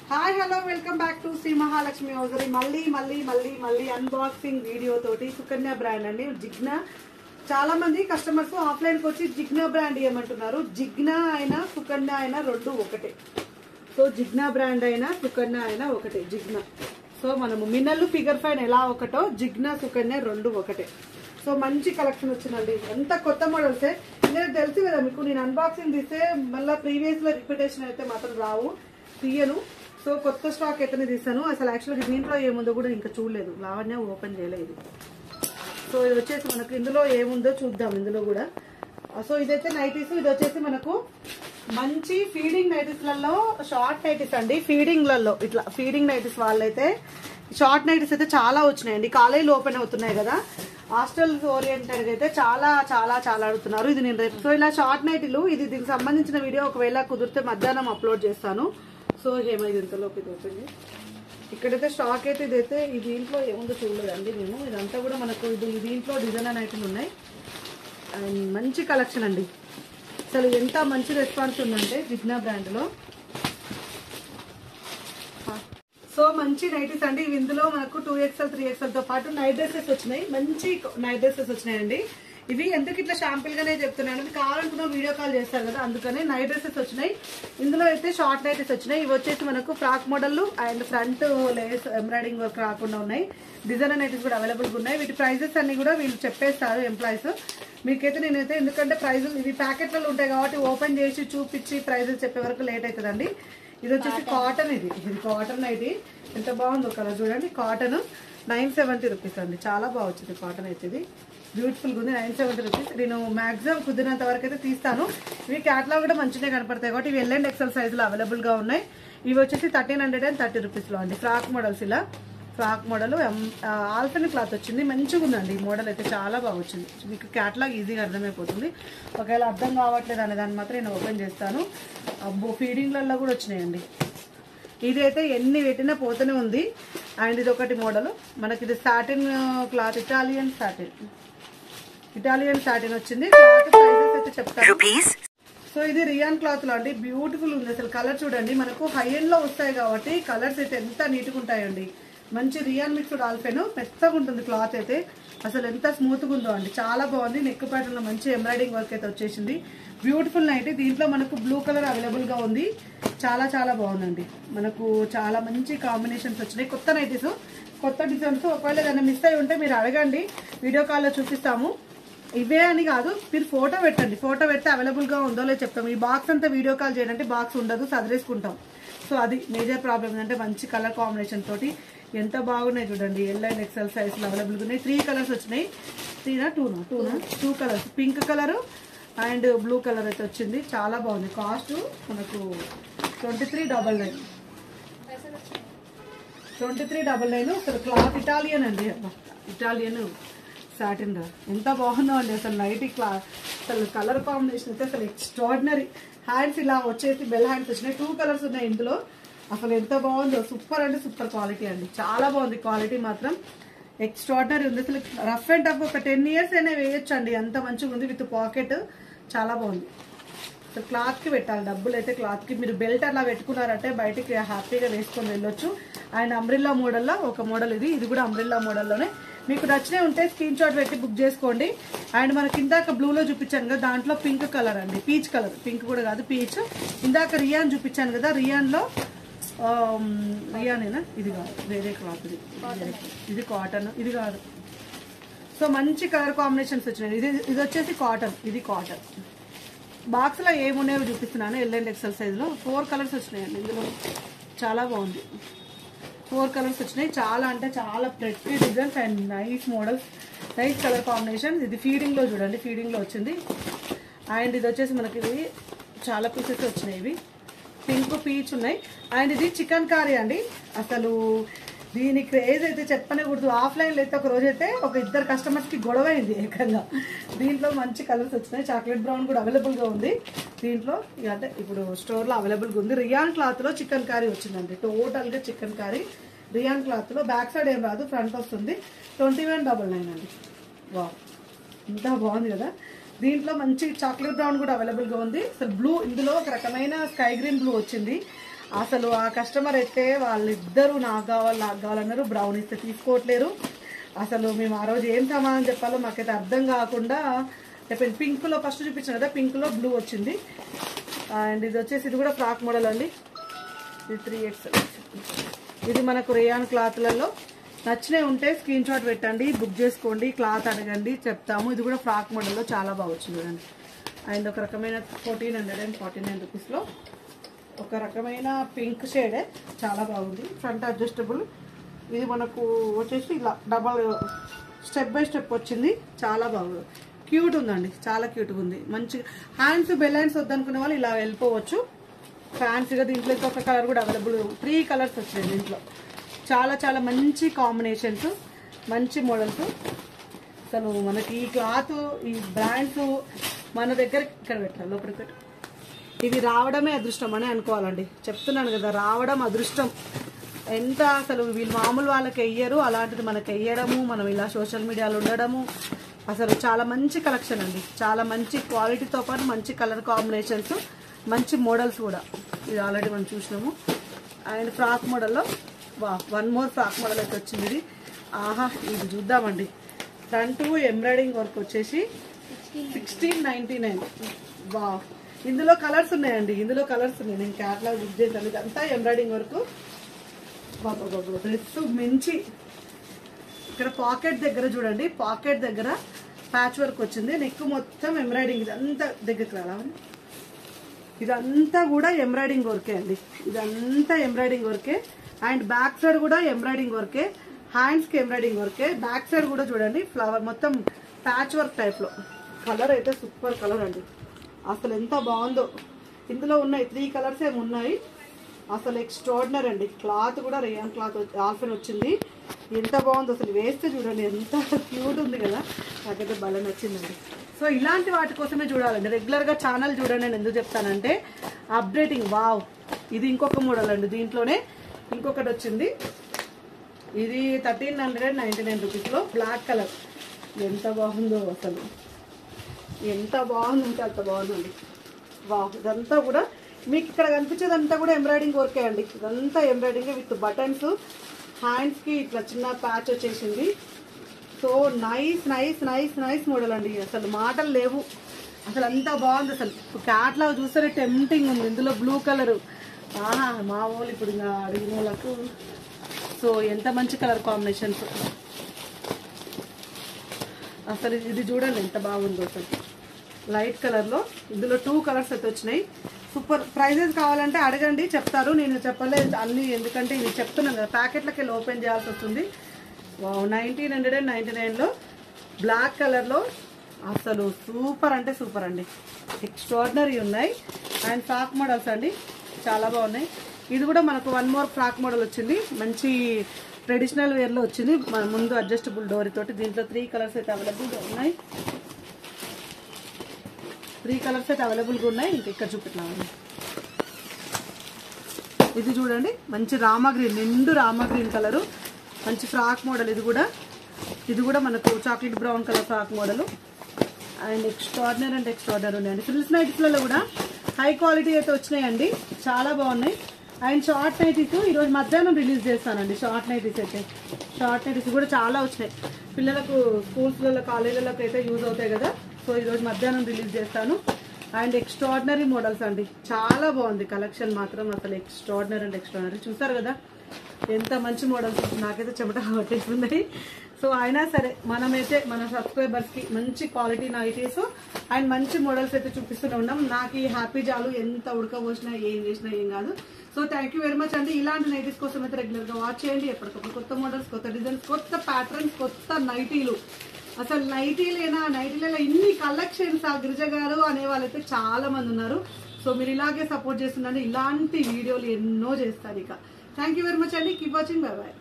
Hi hello welcome back to Shri Mahalakshmi hosiery. మళ్ళీ unboxing video తోటి Sukanya brand అండి. జిగ్నా చాలా మంది కస్టమర్స్ ఆఫ్లైన్ కి వచ్చి జిగ్నా బ్రాండ్ ఇవ్వమంటున్నారు. జిగ్నా అయినా సుకన్య అయినా రెండు ఒకటే. సో జిగ్నా బ్రాండ్ అయినా సుకన్య అయినా ఒకటే. జిగ్నా సో మనము మిన్నల్లు ఫిగర్ ఫైన్ ఎలా ఒకటో జిగ్నా సుకన్య రెండు ఒకటే. సో మంచి కలెక్షన్ వచ్చిందండి. ఎంత కొత్త మోడల్సే. నేను తెలుసు కదా మీకు, నేను అన్బాక్సింగ్ తీస్తే మళ్ళీ ప్రీవియస్ లో రిపిటేషన్ అయితే మాత్రం రావు, తీయను. సో కొత్త స్టాక్ అయితేనే తీస్తాను. అసలు యాక్చువల్గా దీంట్లో ఏముందో కూడా ఇంకా చూడలేదు, లావణ్య ఓపెన్ చేయలేదు. సో ఇది వచ్చేసి మనకు ఇందులో ఏముందో చూద్దాం. ఇందులో కూడా సో ఇదైతే నైటీస్. ఇది వచ్చేసి మనకు మంచి ఫీడింగ్ నైటీస్లలో షార్ట్ నైటీస్ అండి. ఫీడింగ్లలో ఇట్లా ఫీడింగ్ నైటీస్ వాళ్ళైతే షార్ట్ నైటీస్ అయితే చాలా వచ్చినాయండి. కాలేజీలు ఓపెన్ అవుతున్నాయి కదా, హాస్టల్స్ ఓరియంటెడ్ అయితే చాలా చాలా చాలా అడుగుతున్నారు. ఇది నేను రేపు సో ఇలా షార్ట్ నైటీలు ఇది దీనికి సంబంధించిన వీడియో ఒకవేళ కుదిరితే మధ్యాహ్నం అప్లోడ్ చేస్తాను. సో ఏమైంది ఇంతలోకి ఇది ఓపెన్ ఇక్కడైతే స్టాక్ అయితే ఇదైతే ఈ దీంట్లో ఏముందో చూడలేదండి మేము. ఇదంతా కూడా మనకు ఇది దీంట్లో డిజైనర్ నైటీలు ఉన్నాయి. అండ్ మంచి కలెక్షన్ అండి. అసలు ఎంత మంచి రెస్పాన్స్ ఉందంటే జిగ్నా బ్రాండ్లో. సో మంచి నైటీస్ అండి. ఇందులో మనకు 2XL 3XL తో పాటు నైట్ డ్రెస్సెస్ వచ్చినాయి. మంచి నైట్ డ్రెస్సెస్ వచ్చినాయండి. ఇవి ఎందుకు ఇట్లా షాంపుల్ గానే చెప్తున్నాను, కావాలనుకున్న వీడియో కాల్ చేస్తారు కదా, అందుకనే నైట్ డ్రెస్సెస్ వచ్చినాయి. ఇందులో అయితే షార్ట్ నైటీస్ వచ్చినాయి. ఇవి వచ్చేసి మనకు frock model and front Lay's embroidering work రాకుండా ఉన్నాయి. డిజైనర్ నైటీస్ కూడా అవైలబుల్ గా ఉన్నాయి. వీటి ప్రైజెస్ అన్ని కూడా వీళ్ళు చెప్పేస్తారు ఎంప్లాయీస్. మీకైతే నేనైతే ఎందుకంటే ప్రైజులు ఇవి ప్యాకెట్లలో ఉంటాయి కాబట్టి ఓపెన్ చేసి చూపించి ప్రైజెస్ చెప్పే వరకు లేట్ అవుతుందండి. ఇది వచ్చేసి కాటన్. ఇది కాటన్ అయితే ఎంత బాగుందో కలర్ చూడండి. కాటన్ 970 రూపీస్ అండి. చాలా బాగా వచ్చింది కాటన్ అయితే. ఇది బ్యూటిఫుల్ గా ఉంది. 970 రూపీస్. నేను మాక్సిమం కుదిరినంత వరకు అయితే తీస్తాను. ఇవి క్యాటలాగ్ కూడా మంచిగా కనపడతాయి కాబట్టి ఇవి ఎల్ అండ్ ఎక్సెల్ సైజులో అవైలబుల్ గా ఉన్నాయి. ఇవి వచ్చేసి 1330 రూపీస్ లో అండి. ఫ్రాక్ మోడల్స్ ఇలా ఫ్రాక్ మోడల్ ఆల్ఫెన్ క్లాత్ వచ్చింది. మంచిగా ఉందండి ఈ మోడల్ అయితే, చాలా బాగా వచ్చింది. మీకు క్యాటలాగ్ ఈజీగా అర్థమైపోతుంది. ఒకవేళ అర్థం కావట్లేదు అనే దాన్ని మాత్రం నేను ఓపెన్ చేస్తాను. అబ్బో ఫీడింగ్లలో కూడా వచ్చినాయండి. ఇది అయితే ఎన్ని పెట్టినా పోతూనే ఉంది. అండ్ ఇది ఒకటి మోడల్ మనకి. ఇది సాటిన్ క్లాత్, ఇటాలియన్ సాటిన్ వచ్చింది. క్లాత్ ప్రైజెస్ అయితే చెప్తాను. సో ఇది రియాన్ క్లాత్ లో అండి. బ్యూటిఫుల్ ఉంది. అసలు కలర్ చూడండి, మనకు హై ఎండ్ లో వస్తాయి కాబట్టి కలర్స్ అయితే ఎంత నీట్గా ఉంటాయండి. మంచి రియాన్ మిక్స్డ్ ఆల్ఫెన్, మెత్తగా ఉంటుంది క్లాత్ అయితే. అసలు ఎంత స్మూత్ గా ఉందో అండి, చాలా బాగుంది. నెక్ ప్యాటర్న్ లో మంచి ఎంబ్రాయిడింగ్ వర్క్ అయితే వచ్చేసింది. Beautiful night. దీంట్లో మనకు బ్లూ కలర్ అవైలబుల్ గా ఉంది. చాలా చాలా బాగుందండి. మనకు చాలా మంచి కాంబినేషన్స్ వచ్చినాయి. కొత్త నైటీస్, కొత్త డిజైన్స్. ఒకవేళ ఏదైనా మిస్ అయి ఉంటే మీరు అడగండి, వీడియో కాల్లో చూపిస్తాము. ఇవే అని కాదు, మీరు ఫోటో పెట్టండి. ఫోటో పెడితే అవైలబుల్ గా ఉందో లేదో చెప్తాము. ఈ బాక్స్ అంతా వీడియో కాల్ చేయాలంటే బాక్స్ ఉండదు, సదిరేసుకుంటాం. సో అది మేజర్ ప్రాబ్లమ్ ఏంటంటే మంచి కలర్ కాంబినేషన్ తోటి ఎంత బాగున్నాయి చూడండి. L and XL size available గా ఉన్నాయి. 3 కలర్స్ వచ్చినాయి. 2 colours, pink colour and blue colour అయితే వచ్చింది. చాలా బాగుంది. కాస్ట్ మనకు 2399. 2399. అసలు క్లాత్ ఇటాలియన్ అండి. ఇటాలియన్ సాటిన్ రా ఎంత బాగుందో అండి. అసలు నైట్ క్లాత్ అసలు కలర్ కాంబినేషన్ అయితే అసలు ఎక్స్ట్రాడినరీ. హ్యాండ్స్ ఇలా వచ్చేసి బెల్ హ్యాండ్స్ వచ్చినాయి. 2 కలర్స్ ఉన్నాయి ఇందులో. అసలు ఎంత బాగుందో, సూపర్ అంటే సూపర్ క్వాలిటీ అండి. చాలా బాగుంది క్వాలిటీ మాత్రం, ఎక్స్ట్రాడినరీ ఉంది. అసలు రఫ్ అండ్ టఫ్ ఒక 10 years అయినా వేయొచ్చు అండి, అంత మంచిగా ఉంది. విత్ పాకెట్ చాలా బాగుంది. అసలు క్లాత్ కి పెట్టాలి డబ్బులు అయితే. క్లాత్ కి మీరు బెల్ట్ అలా పెట్టుకున్నారంటే బయటికి హ్యాపీగా వేసుకొని వెళ్ళొచ్చు. అండ్ అంబ్రిల్లా మోడల్లో ఒక మోడల్ ఇది కూడా అంబ్రిల్లా మోడల్లోనే. మీకు నచ్చినవి ఉంటే స్క్రీన్ షాట్ పెట్టి బుక్ చేసుకోండి. అండ్ మనకి ఇందాక బ్లూలో చూపించాను కదా, దాంట్లో పింక్ కలర్ అండి, పీచ్ కలర్. పింక్ కూడా కాదు, పీచ్. ఇందాక రియాన్ చూపించాను కదా, రియాన్లో రియానేనా, ఇది కాదు, వేరే క్లాత్. ఇది కాటన్, ఇది కాదు. సో మంచి కలర్ కాంబినేషన్స్ వచ్చినాయి. ఇది వచ్చేసి కాటన్, ఇది కాటన్. బాక్స్ లో ఏమున్నాయో చూపిస్తున్నాను. ఎల్ అండ్ ఎక్సెల్ సైజ్ లో 4 కలర్స్ వచ్చినాయండి ఇందులో. చాలా బాగుంది. 4 కలర్స్ వచ్చినాయి. చాలా అంటే చాలా pretty designs and nice models, nice colour combination. ఇది ఫీడింగ్ లో చూడండి, ఫీడింగ్ లో వచ్చింది. అండ్ ఇది వచ్చేసి మనకి ఇది చాలా పీసెస్ వచ్చినాయి. ఇవి పింక్, పీచ్ ఉన్నాయి. అండ్ ఇది చికెన్ కర్రీ అండి. అసలు దీని క్రేజ్ అయితే చెప్పనకూడదు. ఆఫ్లైన్లో అయితే ఒక రోజు అయితే ఒక 2 కస్టమర్స్ కి గొడవ అయింది ఏకంగా. దీంట్లో మంచి కలర్స్ వచ్చినాయి. చాక్లెట్ బ్రౌన్ కూడా అవైలబుల్ గా ఉంది దీంట్లో. అంటే ఇప్పుడు స్టోర్ లో అవైలబుల్ గా ఉంది. రియాన్ క్లాత్ లో చికెన్ కర్రీ వచ్చిందండి. టోటల్ గా చికెన్ కర్రీ రియాన్ క్లాత్ లో. బ్యాక్ సైడ్ ఏం రాదు, ఫ్రంట్ వస్తుంది. 2199 అండి. వా ఇంత బాగుంది కదా. దీంట్లో మంచి చాక్లెట్ బ్రౌన్ కూడా అవైలబుల్ గా ఉంది. అసలు బ్లూ, ఇందులో ఒక రకమైన స్కై గ్రీన్ బ్లూ వచ్చింది. అసలు ఆ కస్టమర్ అయితే వాళ్ళిద్దరూ నాకు కావాలన్నారు. బ్రౌన్ ఇస్తే తీసుకోవట్లేరు. అసలు మేము ఆ రోజు ఏం సమాధానం చెప్పాలో మాకైతే అర్థం కాకుండా చెప్పండి. పింక్లో ఫస్ట్ చూపించాను కదా, పింక్లో బ్లూ వచ్చింది. అండ్ ఇది వచ్చేసి ఇది కూడా ఫ్రాక్ మోడల్ అండి. ఇది 3X. ఇది మనకు రేయాన్ క్లాత్లలో నచ్చినవి ఉంటే స్క్రీన్ షాట్ పెట్టండి, బుక్ చేసుకోండి, క్లాత్ అడగండి, చెప్తాము. ఇది కూడా ఫ్రాక్ మోడల్లో చాలా బాగా వచ్చింది చూడండి. అండ్ ఒక రకమైన 1449 రూపీస్లో ఒక రకమైన పింక్ షేడే చాలా బాగుంది. Front adjustable. ఇది మనకు వచ్చేసి ఇలా డబల్ స్టెప్ బై స్టెప్ వచ్చింది. చాలా బాగుంది, క్యూట్ ఉందండి, చాలా క్యూట్గా ఉంది. మంచి హ్యాండ్స్ బెల్ హ్యాండ్స్ వద్దనుకునే వాళ్ళు ఇలా వెళ్ళిపోవచ్చు ఫ్యాన్సీగా. దీంట్లో ఇంకొక కలర్ కూడా అవైలబుల్, 3 కలర్స్ వచ్చాయి దీంట్లో. చాలా చాలా మంచి కాంబినేషన్స్, మంచి మోడల్స్. అసలు మనకి ఈ క్లాత్, ఈ బ్రాండ్స్ మన దగ్గర ఇక్కడ పెట్టాలి, లోపలికి పెట్టు. ఇవి రావడమే అదృష్టం అని అనుకోవాలండి. చెప్తున్నాను కదా, రావడం అదృష్టం. ఎంత అసలు వీళ్ళు మామూలు వాళ్ళకి వెయ్యరు, అలాంటిది మనకి వెయ్యడము, మనం ఇలా సోషల్ మీడియాలో ఉండడము. అసలు చాలా మంచి కలెక్షన్ అండి, చాలా మంచి క్వాలిటీతో పాటు మంచి కలర్ కాంబినేషన్స్, మంచి మోడల్స్ కూడా. ఇది ఆల్రెడీ మనం చూసినాము. అండ్ ఫ్రాక్ మోడల్లో వన్ మోర్ ఫ్రాక్ మోడల్ అయితే వచ్చింది. ఇది ఆహా, ఇది చూద్దామండి. ఫ్రంట్ ఎంబ్రాయిడింగ్ వర్క్ వచ్చేసి 1699. వా, ఇందులో కలర్స్ ఉన్నాయండి, ఇందులో కలర్స్ ఉన్నాయి. నేను క్యాట్లాగ్ బుక్ చేశాను. ఇదంతా ఎంబ్రాయిడింగ్ వర్క్. డ్రెస్ మించి ఇక్కడ పాకెట్ దగ్గర చూడండి, పాకెట్ దగ్గర ప్యాచ్ వర్క్ వచ్చింది. నెక్ మొత్తం ఎంబ్రాయిడింగ్. ఇదంతా దగ్గరికి రావాలి, ఇదంతా కూడా ఎంబ్రాయిడింగ్ వర్కే అండి. ఇదంతా ఎంబ్రాయిడింగ్ వర్కే. అండ్ బ్యాక్ సైడ్ కూడా ఎంబ్రాయిడింగ్ వర్కే, హ్యాండ్స్ కి ఎంబ్రాయిడింగ్ వర్కే. బ్యాక్ సైడ్ కూడా చూడండి ఫ్లవర్ మొత్తం ప్యాచ్ వర్క్ టైప్ లో. కలర్ అయితే సూపర్ కలర్ అండి, అసలు ఎంత బాగుందో. ఇందులో ఉన్నాయి 3 కలర్స్ ఏమి ఉన్నాయి. అసలు ఎక్స్ట్రాడినరీ అండి. క్లాత్ కూడా రేయాన్ క్లాత్ ఆల్ఫెన్ వచ్చింది. ఎంత బాగుందో అసలు, వేస్తే చూడండి ఎంత క్యూట్ ఉంది కదా. నాకైతే భలే నచ్చిందండి. సో ఇలాంటి వాటి కోసమే చూడాలండి, రెగ్యులర్గా ఛానల్ చూడండి. నేను ఎందుకు చెప్తానంటే అప్డేటింగ్. వావ్, ఇది ఇంకొక మోడల్ అండి. దీంట్లోనే ఇంకొకటి వచ్చింది. ఇది 1399 రూపీస్లో బ్లాక్ కలర్. ఎంత బాగుందో అసలు, ఎంత బాగుందంటే అంత బాగుందండి. వావ్, ఇదంతా కూడా మీకు ఇక్కడ కనిపించేదంతా కూడా ఎంబ్రాయిడింగ్ వర్కే అండి. ఇదంతా ఎంబ్రాయిడింగ్ విత్ బటన్స్. హ్యాండ్స్కి ఇట్లా చిన్న ప్యాచ్ వచ్చేసింది. So nice nice nice nice model అండి. అసలు మాటలు లేవు, అసలు అంత బాగుంది. అసలు క్యాట్లాగ్ చూస్తే టెంప్టింగ్ ఉంది. ఇందులో బ్లూ కలరు. ఆహా, మా వాళ్ళు ఇప్పుడు ఇంకా అడిగిన వాళ్ళకు. సో ఎంత మంచి కలర్ కాంబినేషన్స్ అసలు. ఇది చూడండి ఎంత బాగుందో అసలు, లైట్ కలర్లో. ఇందులో 2 కలర్స్ అయితే వచ్చినాయి. సూపర్. ప్రైజెస్ కావాలంటే అడగండి, చెప్తారు. నేను చెప్పలేదు అన్ని, ఎందుకంటే ఇది చెప్తున్నాను కదా, ప్యాకెట్లకి ఓపెన్ చేయాల్సి వస్తుంది. 1999లో బ్లాక్ కలర్లో అసలు సూపర్ అంటే సూపర్ అండి, ఎక్స్ట్రాడినరీ ఉన్నాయి. అండ్ ఫ్రాక్ మోడల్స్ అండి, చాలా బాగున్నాయి. ఇది కూడా మనకు 1 మోర్ ఫ్రాక్ మోడల్ వచ్చింది. మంచి ట్రెడిషనల్ వేర్లో వచ్చింది. మన ముందు అడ్జస్టబుల్ డోరీ తోటి. దీంట్లో 3 కలర్స్ అయితే అవైలబుల్గా ఉన్నాయి. 3 కలర్స్ అయితే అవైలబుల్గా ఉన్నాయి. ఇంకా ఇక్కడ చూపెట్టాలి. ఇది చూడండి, మంచి రామా గ్రీన్, నిండు రామా గ్రీన్ కలరు, మంచి ఫ్రాక్ మోడల్. ఇది కూడా మనకు chocolate brown colour frock model. And extraordinary అంటే ఎక్స్ట్రాడినరీ ఉన్నాయండి. ఫ్రిల్స్ నైటీస్లలో కూడా హై క్వాలిటీ అయితే వచ్చినాయండి, చాలా బాగున్నాయి. అండ్ షార్ట్ నైటీస్ ఈరోజు మధ్యాహ్నం రిలీజ్ చేస్తానండి. షార్ట్ నైటీస్ కూడా చాలా వచ్చినాయి. పిల్లలకు స్కూల్స్లలో కాలేజీలకు అయితే యూజ్ అవుతాయి కదా. సో ఈరోజు మధ్యాహ్నం రిలీజ్ చేస్తాను. అండ్ ఎక్స్ట్రాడినరీ మోడల్స్ అండి, చాలా బాగుంది కలెక్షన్ మాత్రం. అసలు ఎక్స్ట్రాడినరీ అంటే ఎక్స్ట్రాడినరీ. చూసారు కదా ఎంత మంచి మోడల్స్. నాకైతే చెమట పట్టేస్తున్నాయి. సో అయినా సరే మనమైతే మన సబ్స్క్రైబర్స్కి మంచి క్వాలిటీ నైటీస్ అండ్ మంచి మోడల్స్ అయితే చూపిస్తూనే ఉన్నాం. నాకు ఈ హ్యాపీ జాలు ఎంత ఉడకబోసినా ఏం చేసినా ఏం కాదు. So thank you very much అండి. ఇలాంటి నైటీస్ కోసం అయితే రెగ్యులర్గా వాచ్ చేయండి. ఎప్పటికప్పుడు కొత్త మోడల్స్, కొత్త డిజైన్స్, కొత్త ప్యాటర్న్స్, కొత్త నైటీలు. అసలు నైటీలలో ఇన్ని కలెక్షన్స్ ఆ గిరిజ గారు అనే వాళ్ళైతే చాలా మంది ఉన్నారు. సో మీరు ఇలాగే సపోర్ట్ చేస్తుండండి. ఇలాంటి వీడియోలు ఎన్నో చేస్తారు. ఇక థ్యాంక్ యూ వెరీ మచ్ అండి. Keep watching. By by.